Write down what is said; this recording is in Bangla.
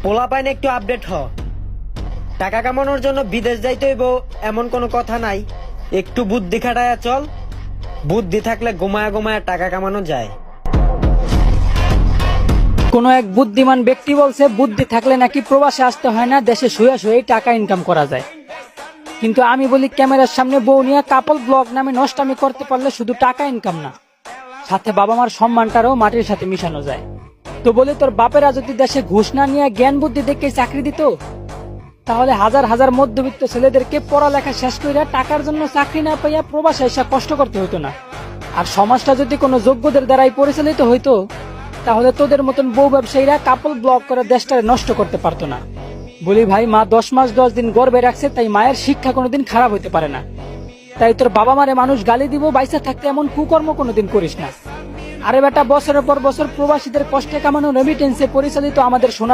পোলাপাইন একটু আপডেট হ। টাকা কামানোর জন্য বিদেশ যাইতে হইব এমন কোনো কথা নাই। একটু বুদ্ধি খাটায়া চল। বুদ্ধি থাকলে ঘুমায়া ঘুমায়া টাকা কামানো যায়। কোন এক বুদ্ধিমান ব্যক্তি বলছে বুদ্ধি থাকলে নাকি প্রবাসে আসতে হয় না, দেশে শুয়ে শুয়ে টাকা ইনকাম করা যায়। কিন্তু আমি বলি ক্যামেরার সামনে বউ নিয়ে কাপল ব্লগ নামে নষ্টামি করতে পারলে শুধু টাকা ইনকাম না, সাথে বাবা মার সম্মানটারও মাটির সাথে মিশানো যায়। তো বলি তোর বাপেরা যদি দেশে ঘুষ না নিয়ে জ্ঞান বুদ্ধি দেখে চাকরি দিত, তাহলে হাজার হাজার মধ্যবিত্ত ছেলেদেরকে পড়ালেখা শেষ করে টাকার জন্য চাকরি না পাইয়া প্রবাসে এসে কষ্ট করতে হইতো না। আর সমাজটা যদি কোনো যোগ্যদের দ্বারাই পরিচালিত হইতো, তাহলে তোদের মতন বউ ব্যবসায়ীরা কাপল ব্লগ করে দেশটারে নষ্ট করতে পারতো না। বলি ভাই, মা 10 মাস 10 দিন গর্ভে রাখছে, তাই মায়ের শিক্ষা কোনোদিন খারাপ হইতে পারে না। তাই তোর বাবা মারে মানুষ গালি দিব, বাইসা থাকতে এমন কুকর্ম কোনোদিন করিস না। আরে বেটা, বছরের পর বছর প্রবাসীদের কষ্টে কামানো রেমিটেন্সে পরিচালিত আমাদের সোনা